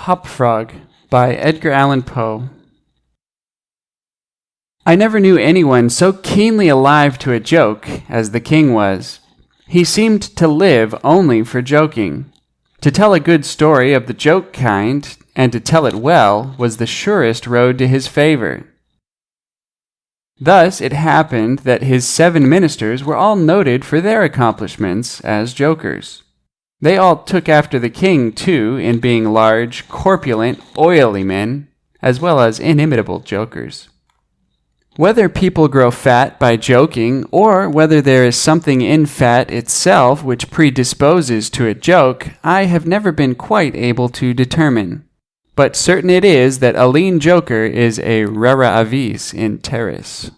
Hop Frog by Edgar Allan Poe. I never knew anyone so keenly alive to a joke as the king was. He seemed to live only for joking. To tell a good story of the joke kind, and to tell it well, was the surest road to his favor. Thus it happened that his 7 ministers were all noted for their accomplishments as jokers. They all took after the king, too, in being large, corpulent, oily men, as well as inimitable jokers. Whether people grow fat by joking, or whether there is something in fat itself which predisposes to a joke, I have never been quite able to determine. But certain it is that a lean joker is a rara avis in terris.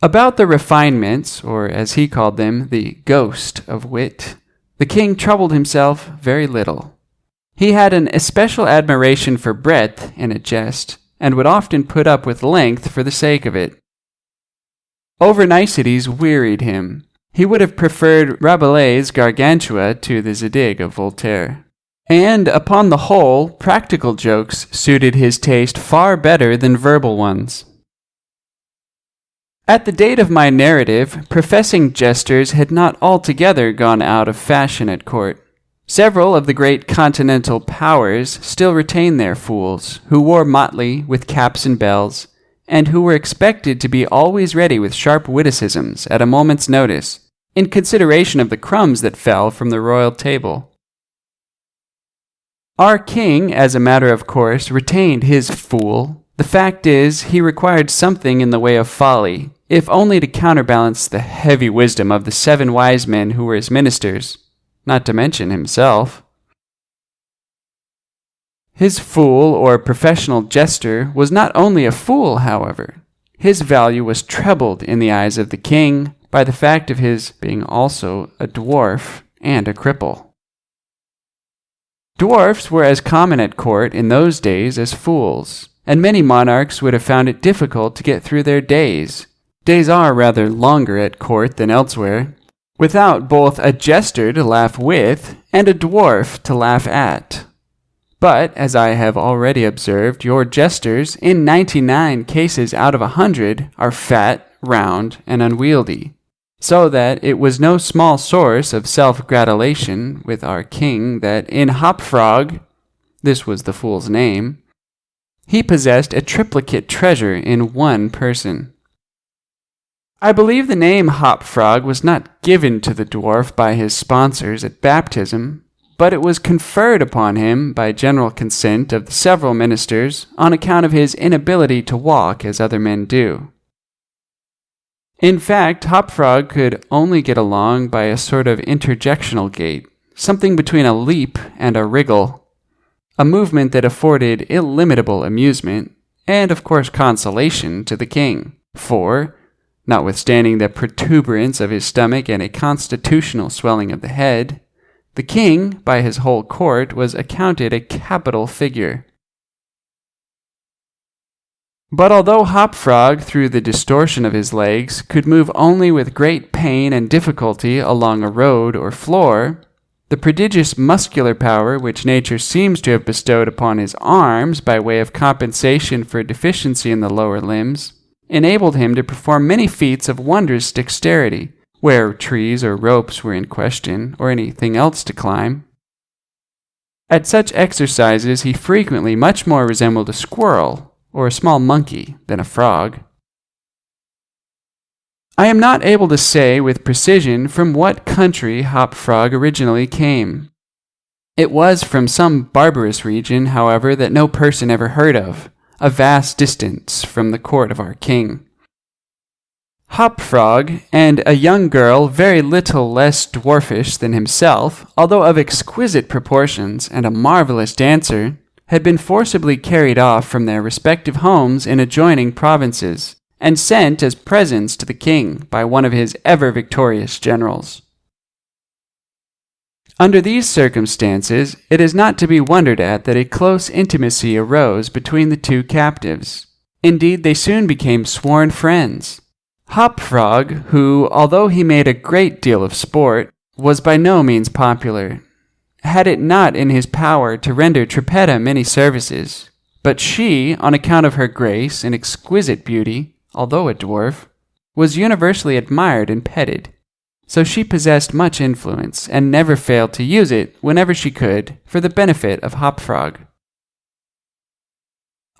About the refinements, or as he called them, the ghost of wit, the king troubled himself very little. He had an especial admiration for breadth in a jest, and would often put up with length for the sake of it. Over-niceties wearied him. He would have preferred Rabelais' Gargantua to the Zadig of Voltaire. And, upon the whole, practical jokes suited his taste far better than verbal ones. At the date of my narrative, professing jesters had not altogether gone out of fashion at court. Several of the great continental powers still retained their fools, who wore motley with caps and bells, and who were expected to be always ready with sharp witticisms at a moment's notice, in consideration of the crumbs that fell from the royal table. Our king, as a matter of course, retained his fool. The fact is, he required something in the way of folly, if only to counterbalance the heavy wisdom of the 7 wise men who were his ministers, not to mention himself. His fool, or professional jester, was not only a fool, however. His value was trebled in the eyes of the king by the fact of his being also a dwarf and a cripple. Dwarfs were as common at court in those days as fools, and many monarchs would have found it difficult to get through their days. Days are rather longer at court than elsewhere, without both a jester to laugh with and a dwarf to laugh at. But, as I have already observed, your jesters, in 99 cases out of 100, are fat, round, and unwieldy, so that it was no small source of self-gratulation with our king that in Hop Frog, this was the fool's name, he possessed a triplicate treasure in one person. I believe the name Hop Frog was not given to the dwarf by his sponsors at baptism, but it was conferred upon him by general consent of the several ministers on account of his inability to walk as other men do. In fact, Hop Frog could only get along by a sort of interjectional gait, something between a leap and a wriggle, a movement that afforded illimitable amusement, and of course consolation to the king, for, notwithstanding the protuberance of his stomach and a constitutional swelling of the head, the king, by his whole court, was accounted a capital figure. But although Hop Frog, through the distortion of his legs, could move only with great pain and difficulty along a road or floor, the prodigious muscular power which nature seems to have bestowed upon his arms by way of compensation for deficiency in the lower limbs, enabled him to perform many feats of wondrous dexterity, where trees or ropes were in question, or anything else to climb. At such exercises he frequently much more resembled a squirrel, or a small monkey, than a frog. I am not able to say with precision from what country Hop Frog originally came. It was from some barbarous region, however, that no person ever heard of, a vast distance from the court of our king. Hop Frog and a young girl very little less dwarfish than himself, although of exquisite proportions and a marvelous dancer, had been forcibly carried off from their respective homes in adjoining provinces, and sent as presents to the king by one of his ever-victorious generals. Under these circumstances, it is not to be wondered at that a close intimacy arose between the 2 captives. Indeed, they soon became sworn friends. Hop Frog, who, although he made a great deal of sport, was by no means popular, had it not in his power to render Trippetta many services, but she, on account of her grace and exquisite beauty, although a dwarf, was universally admired and petted. So she possessed much influence, and never failed to use it, whenever she could, for the benefit of Hopfrog.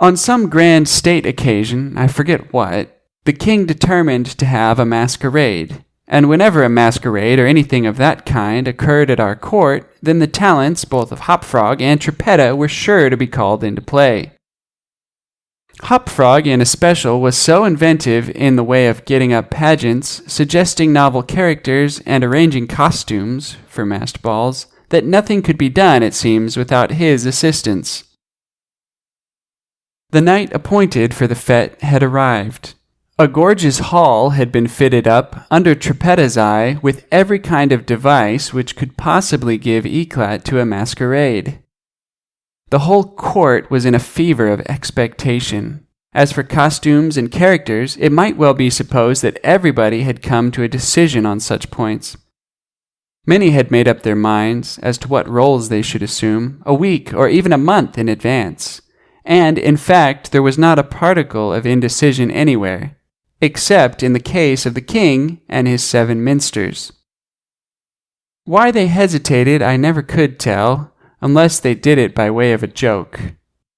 On some grand state occasion, I forget what, the king determined to have a masquerade, and whenever a masquerade or anything of that kind occurred at our court, then the talents both of Hopfrog and Trippetta were sure to be called into play. Hopfrog in especial was so inventive in the way of getting up pageants, suggesting novel characters, and arranging costumes for masked balls, that nothing could be done, it seems, without his assistance. The night appointed for the fete had arrived. A gorgeous hall had been fitted up under Trippetta's eye with every kind of device which could possibly give éclat to a masquerade. The whole court was in a fever of expectation. As for costumes and characters, it might well be supposed that everybody had come to a decision on such points. Many had made up their minds as to what roles they should assume, a week or even a month in advance, and, in fact, there was not a particle of indecision anywhere, except in the case of the king and his 7 minsters. Why they hesitated I never could tell, unless they did it by way of a joke.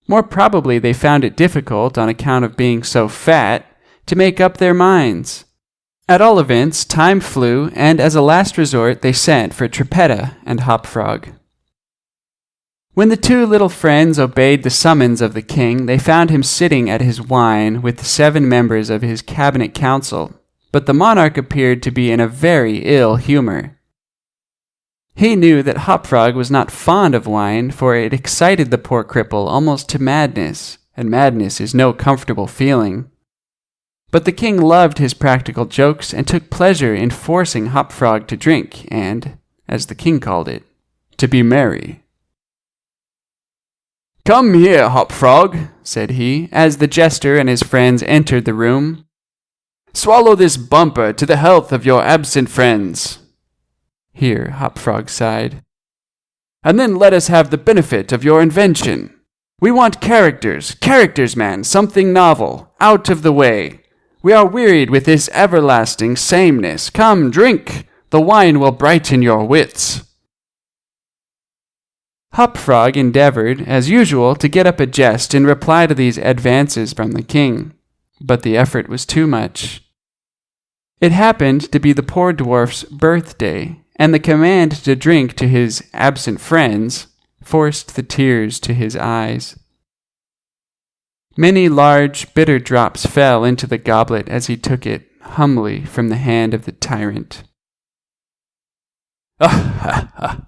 More probably they found it difficult, on account of being so fat, to make up their minds. At all events, time flew, and as a last resort they sent for Trippetta and Hopfrog. When the 2 little friends obeyed the summons of the king, they found him sitting at his wine with the 7 members of his cabinet council, but the monarch appeared to be in a very ill humor. He knew that Hopfrog was not fond of wine, for it excited the poor cripple almost to madness, and madness is no comfortable feeling. But the king loved his practical jokes and took pleasure in forcing Hopfrog to drink and, as the king called it, to be merry. "Come here, Hopfrog," said he, as the jester and his friends entered the room. "Swallow this bumper to the health of your absent friends." Here Hopfrog sighed. "And then let us have the benefit of your invention. We want characters, man, something novel, out of the way. We are wearied with this everlasting sameness. Come, drink. The wine will brighten your wits." Hopfrog endeavored, as usual, to get up a jest in reply to these advances from the king, but the effort was too much. It happened to be the poor dwarf's birthday, and the command to drink to his absent friends forced the tears to his eyes. Many large, bitter drops fell into the goblet as he took it humbly from the hand of the tyrant. "Ah, ha, ha!"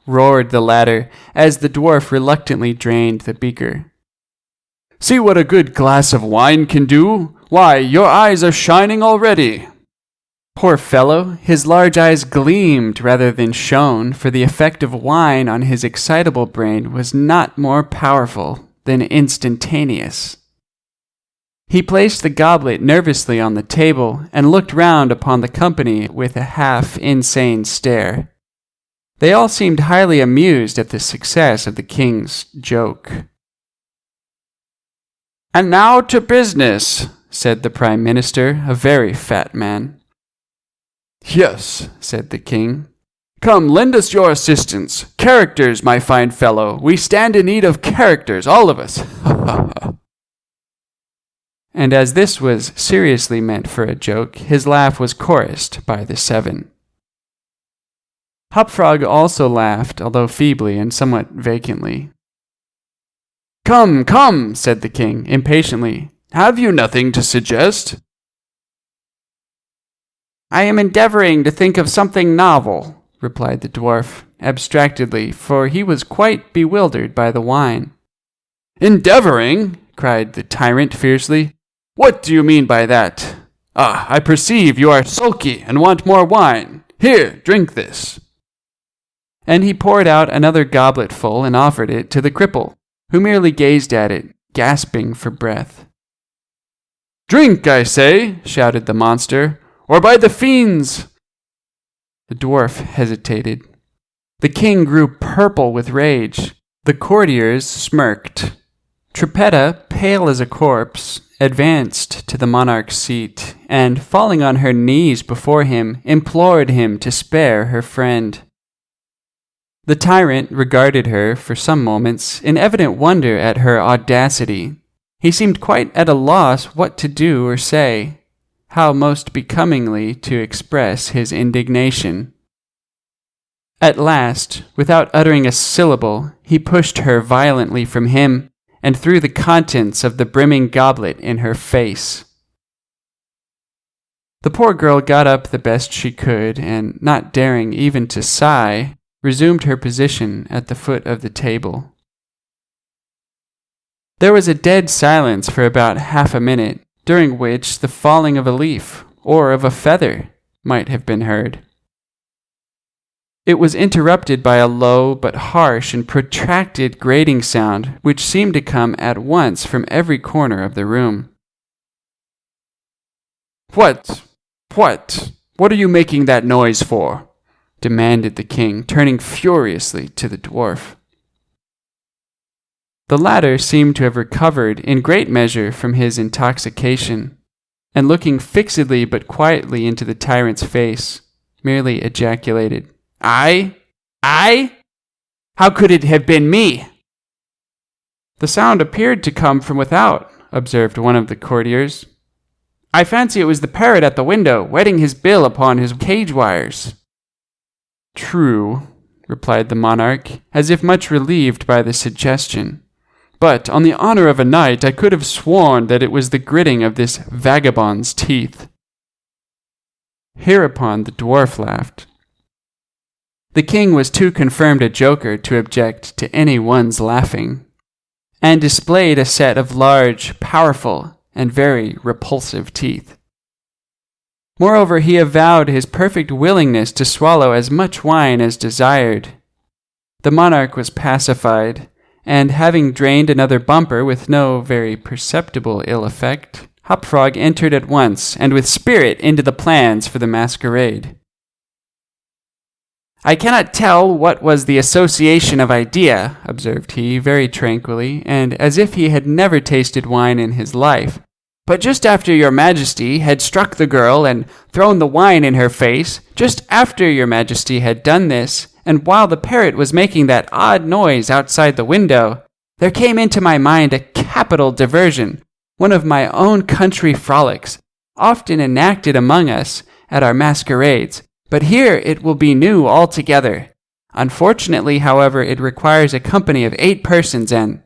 roared the latter, as the dwarf reluctantly drained the beaker. "See what a good glass of wine can do! Why, your eyes are shining already!" Poor fellow, his large eyes gleamed rather than shone, for the effect of wine on his excitable brain was not more powerful than instantaneous. He placed the goblet nervously on the table and looked round upon the company with a half-insane stare. They all seemed highly amused at the success of the king's joke. "And now to business," said the prime minister, a very fat man. "Yes," said the king. "Come, lend us your assistance. Characters, my fine fellow. We stand in need of characters, all of us." And as this was seriously meant for a joke, his laugh was chorused by the 7. Hopfrog also laughed, although feebly and somewhat vacantly. "Come, come," said the king, impatiently. "Have you nothing to suggest?" "I am endeavoring to think of something novel," replied the dwarf, abstractedly, for he was quite bewildered by the wine. "Endeavoring?" cried the tyrant fiercely. "What do you mean by that? Ah, I perceive you are sulky and want more wine. Here, drink this." And he poured out another gobletful and offered it to the cripple, who merely gazed at it, gasping for breath. "Drink, I say," shouted the monster, "or by the fiends—" The dwarf hesitated. The king grew purple with rage. The courtiers smirked. Trippetta, pale as a corpse, advanced to the monarch's seat, and, falling on her knees before him, implored him to spare her friend. The tyrant regarded her for some moments in evident wonder at her audacity. He seemed quite at a loss what to do or say, how most becomingly to express his indignation. At last, without uttering a syllable, he pushed her violently from him and threw the contents of the brimming goblet in her face. The poor girl got up the best she could, and, not daring even to sigh, resumed her position at the foot of the table. There was a dead silence for about half a minute, during which the falling of a leaf or of a feather might have been heard. It was interrupted by a low but harsh and protracted grating sound which seemed to come at once from every corner of the room. What are you making that noise for?" demanded the king, turning furiously to the dwarf. The latter seemed to have recovered in great measure from his intoxication, and looking fixedly but quietly into the tyrant's face, merely ejaculated, I? How could it have been me?" "The sound appeared to come from without," observed one of the courtiers. "I fancy it was the parrot at the window, wetting his bill upon his cage wires." "True," replied the monarch, as if much relieved by the suggestion. "But, on the honor of a knight, I could have sworn that it was the gritting of this vagabond's teeth." Hereupon the dwarf laughed. The king was too confirmed a joker to object to any one's laughing, and displayed a set of large, powerful, and very repulsive teeth. Moreover, he avowed his perfect willingness to swallow as much wine as desired. The monarch was pacified, and having drained another bumper with no very perceptible ill effect, Hopfrog entered at once and with spirit into the plans for the masquerade. "I cannot tell what was the association of idea," observed he, very tranquilly, and as if he had never tasted wine in his life. "But just after your majesty had struck the girl and thrown the wine in her face, just after your majesty had done this, and while the parrot was making that odd noise outside the window, there came into my mind a capital diversion, one of my own country frolics, often enacted among us at our masquerades, but here it will be new altogether. Unfortunately, however, it requires a company of 8 persons and—"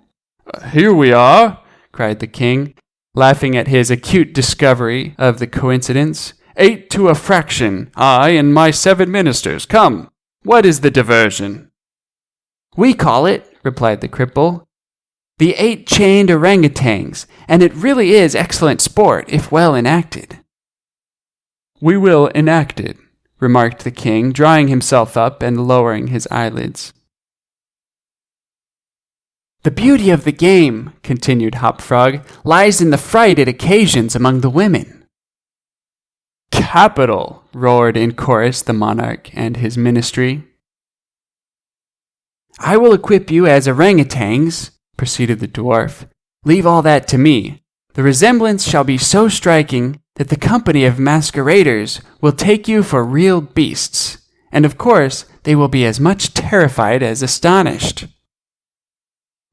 "Here we are," cried the king, laughing at his acute discovery of the coincidence. 8 to a fraction, I and my 7 ministers. Come, what is the diversion?" "We call it," replied the cripple, "the 8 chained orangutans, and it really is excellent sport if well enacted." "We will enact it," remarked the king, drawing himself up and lowering his eyelids. "The beauty of the game," continued Hopfrog, "lies in the fright it occasions among the women." "Capital!" roared in chorus the monarch and his ministry. "I will equip you as orangutans," proceeded the dwarf. "Leave all that to me. The resemblance shall be so striking that the company of masqueraders will take you for real beasts, and of course they will be as much terrified as astonished."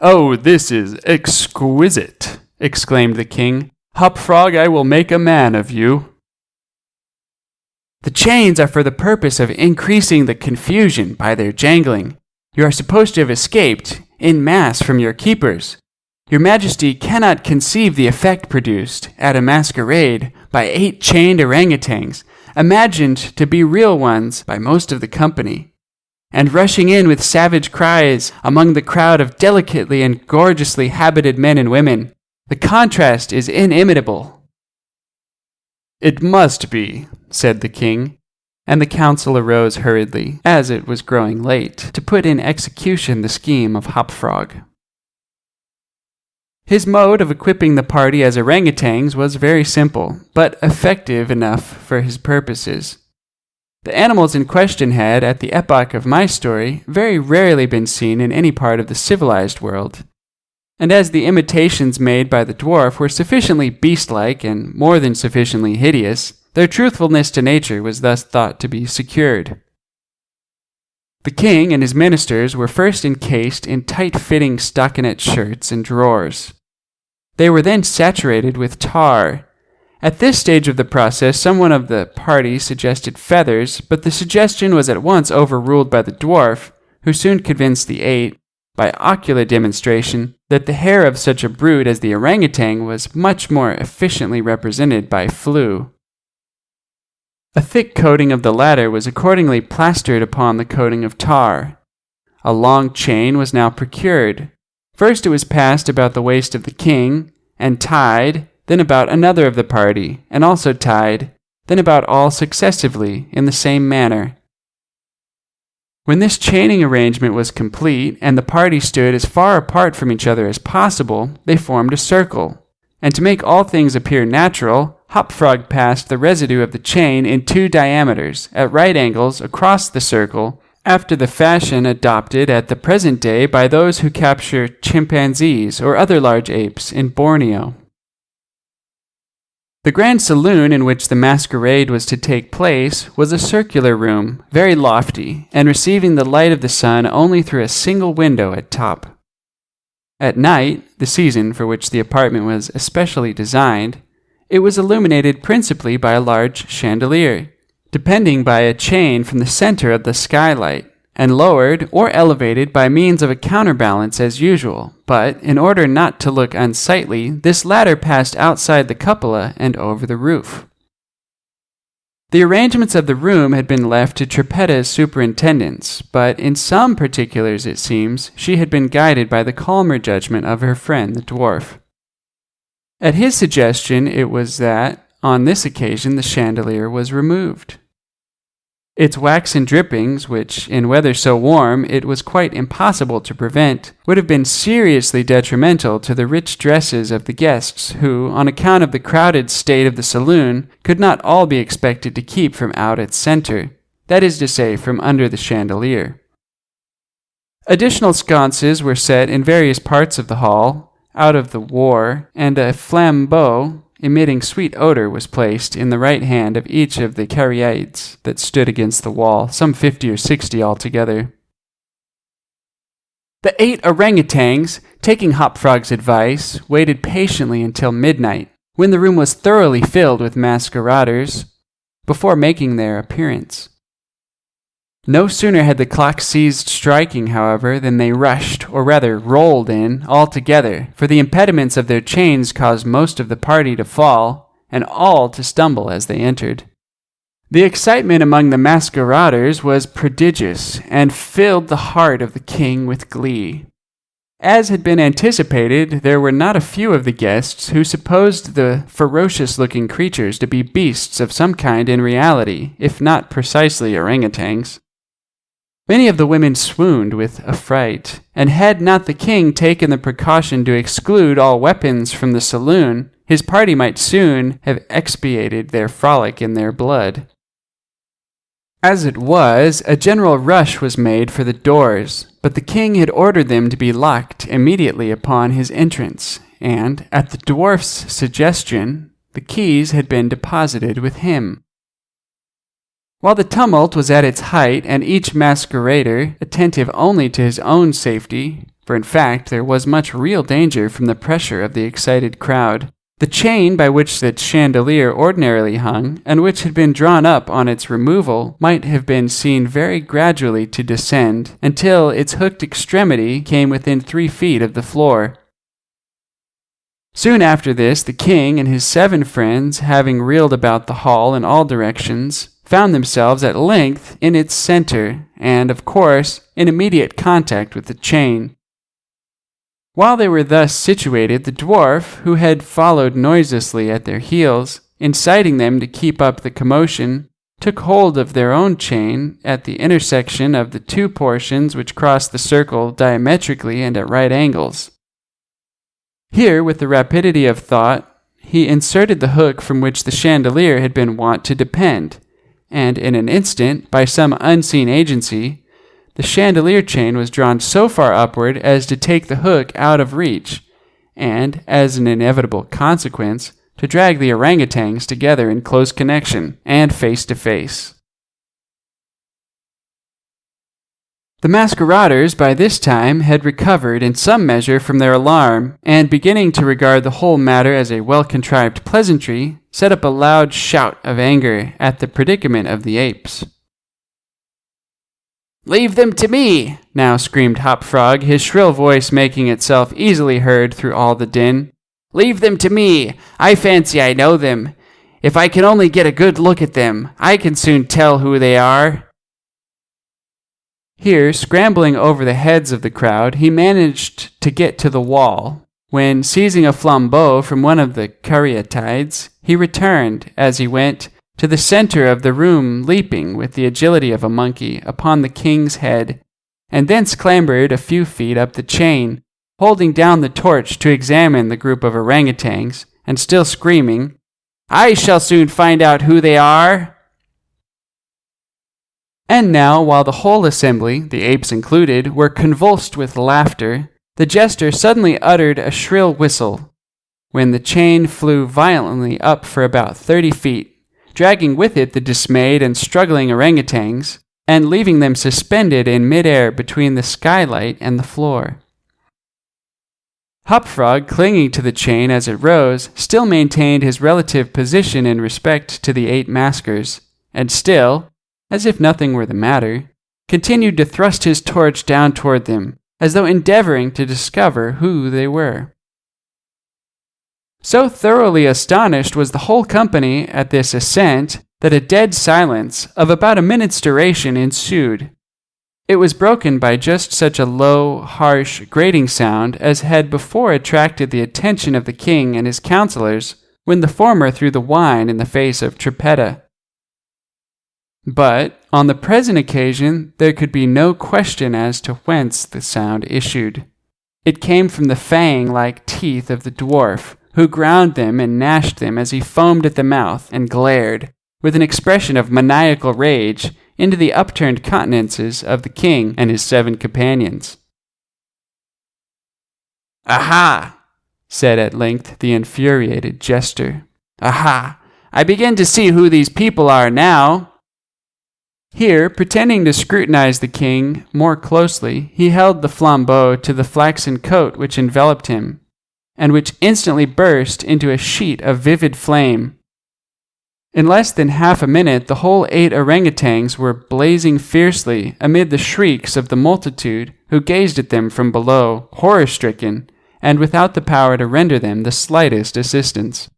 "Oh, this is exquisite!" exclaimed the king. "Hopfrog, I will make a man of you." "The chains are for the purpose of increasing the confusion by their jangling. You are supposed to have escaped, en masse, from your keepers. Your majesty cannot conceive the effect produced, at a masquerade, by 8 chained orangutans, imagined to be real ones by most of the company, and rushing in with savage cries among the crowd of delicately and gorgeously habited men and women. The contrast is inimitable." "It must be," said the king, and the council arose hurriedly, as it was growing late, to put in execution the scheme of Hopfrog. His mode of equipping the party as orangutans was very simple, but effective enough for his purposes. The animals in question had, at the epoch of my story, very rarely been seen in any part of the civilized world. And as the imitations made by the dwarf were sufficiently beast-like and more than sufficiently hideous, their truthfulness to nature was thus thought to be secured. The king and his ministers were first encased in tight-fitting stockinette shirts and drawers. They were then saturated with tar. At this stage of the process, someone of the party suggested feathers, but the suggestion was at once overruled by the dwarf, who soon convinced the eight, by ocular demonstration, that the hair of such a brute as the orangutan was much more efficiently represented by flue. A thick coating of the latter was accordingly plastered upon the coating of tar. A long chain was now procured. First it was passed about the waist of the king, and tied, then about another of the party, and also tied, then about all successively, in the same manner. When this chaining arrangement was complete, and the party stood as far apart from each other as possible, they formed a circle, and to make all things appear natural, Hopfrog passed the residue of the chain in 2 diameters, at right angles, across the circle, after the fashion adopted at the present day by those who capture chimpanzees or other large apes in Borneo. The grand saloon in which the masquerade was to take place was a circular room, very lofty, and receiving the light of the sun only through a single window at top. At night, the season for which the apartment was especially designed, it was illuminated principally by a large chandelier, depending by a chain from the center of the skylight, and lowered or elevated by means of a counterbalance as usual, but in order not to look unsightly, this latter passed outside the cupola and over the roof. The arrangements of the room had been left to Trippetta's superintendence, but in some particulars, it seems, she had been guided by the calmer judgment of her friend the dwarf. At his suggestion it was that, on this occasion, the chandelier was removed. Its waxen drippings, which, in weather so warm, it was quite impossible to prevent, would have been seriously detrimental to the rich dresses of the guests who, on account of the crowded state of the saloon, could not all be expected to keep from out its center, that is to say, from under the chandelier. Additional sconces were set in various parts of the hall, out of the war, and a flambeau emitting sweet odor was placed in the right hand of each of the caryatides that stood against the wall, some 50 or 60 altogether. The 8 orangutans, taking Hopfrog's advice, waited patiently until midnight, when the room was thoroughly filled with masqueraders, before making their appearance. No sooner had the clock ceased striking, however, than they rushed, or rather rolled in, all together, for the impediments of their chains caused most of the party to fall, and all to stumble as they entered. The excitement among the masqueraders was prodigious, and filled the heart of the king with glee. As had been anticipated, there were not a few of the guests who supposed the ferocious-looking creatures to be beasts of some kind in reality, if not precisely orangutans. Many of the women swooned with affright, and had not the king taken the precaution to exclude all weapons from the saloon, his party might soon have expiated their frolic in their blood. As it was, a general rush was made for the doors, but the king had ordered them to be locked immediately upon his entrance, and, at the dwarf's suggestion, the keys had been deposited with him. While the tumult was at its height, and each masquerader attentive only to his own safety, for in fact there was much real danger from the pressure of the excited crowd, the chain by which the chandelier ordinarily hung, and which had been drawn up on its removal, might have been seen very gradually to descend, until its hooked extremity came within 3 feet of the floor. Soon after this, the king and his 7 friends, having reeled about the hall in all directions, found themselves at length in its center, and, of course, in immediate contact with the chain. While they were thus situated, the dwarf, who had followed noiselessly at their heels, inciting them to keep up the commotion, took hold of their own chain at the intersection of the 2 portions which crossed the circle diametrically and at right angles. Here, with the rapidity of thought, he inserted the hook from which the chandelier had been wont to depend, and in an instant, by some unseen agency, the chandelier chain was drawn so far upward as to take the hook out of reach, and, as an inevitable consequence, to drag the orangutans together in close connection and face to face. The masqueraders by this time had recovered in some measure from their alarm, and beginning to regard the whole matter as a well-contrived pleasantry, set up a loud shout of anger at the predicament of the apes. "Leave them to me!" now screamed Hop Frog, his shrill voice making itself easily heard through all the din. "Leave them to me! I fancy I know them. If I can only get a good look at them, I can soon tell who they are." Here, scrambling over the heads of the crowd, he managed to get to the wall, when, seizing a flambeau from one of the caryatides, he returned, as he went, to the center of the room, leaping with the agility of a monkey upon the king's head, and thence clambered a few feet up the chain, holding down the torch to examine the group of orangutans, and still screaming, "I shall soon find out who they are!" And now, while the whole assembly, the apes included, were convulsed with laughter, the jester suddenly uttered a shrill whistle, when the chain flew violently up for about 30 feet, dragging with it the dismayed and struggling orangutans, and leaving them suspended in mid-air between the skylight and the floor. Hop Frog, clinging to the chain as it rose, still maintained his relative position in respect to the 8 maskers, and still, as if nothing were the matter, continued to thrust his torch down toward them, as though endeavoring to discover who they were. So thoroughly astonished was the whole company at this ascent that a dead silence of about a minute's duration ensued. It was broken by just such a low, harsh, grating sound as had before attracted the attention of the king and his counselors when the former threw the wine in the face of Trippetta. But, on the present occasion, there could be no question as to whence the sound issued. It came from the fang-like teeth of the dwarf, who ground them and gnashed them as he foamed at the mouth and glared, with an expression of maniacal rage, into the upturned countenances of the king and his 7 companions. "Aha!" said at length the infuriated jester. "Aha! I begin to see who these people are now." Here, pretending to scrutinize the king more closely, he held the flambeau to the flaxen coat which enveloped him, and which instantly burst into a sheet of vivid flame. In less than half a minute, the whole 8 orangutans were blazing fiercely amid the shrieks of the multitude who gazed at them from below, horror-stricken, and without the power to render them the slightest assistance.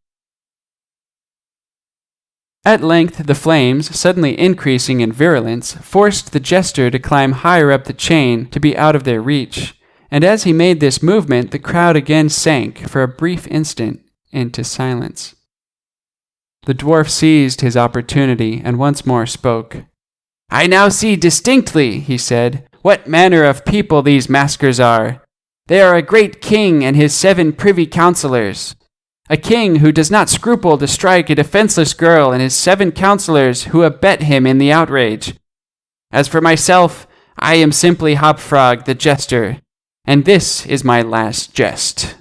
At length, the flames, suddenly increasing in virulence, forced the jester to climb higher up the chain to be out of their reach, and as he made this movement, the crowd again sank for a brief instant into silence. The dwarf seized his opportunity and once more spoke. "I now see distinctly," he said, "what manner of people these maskers are. They are a great king and his 7 privy councillors. A king who does not scruple to strike a defenseless girl and his 7 councillors who abet him in the outrage. As for myself, I am simply Hop Frog the jester, and this is my last jest."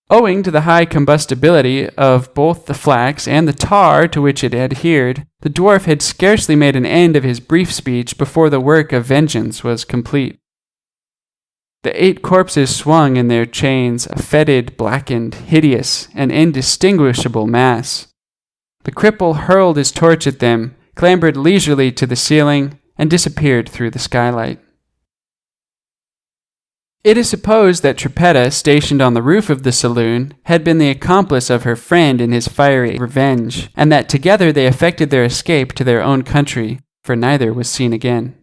Owing to the high combustibility of both the flax and the tar to which it adhered, the dwarf had scarcely made an end of his brief speech before the work of vengeance was complete. The 8 corpses swung in their chains, a fetid, blackened, hideous, and indistinguishable mass. The cripple hurled his torch at them, clambered leisurely to the ceiling, and disappeared through the skylight. It is supposed that Trippetta, stationed on the roof of the saloon, had been the accomplice of her friend in his fiery revenge, and that together they effected their escape to their own country, for neither was seen again.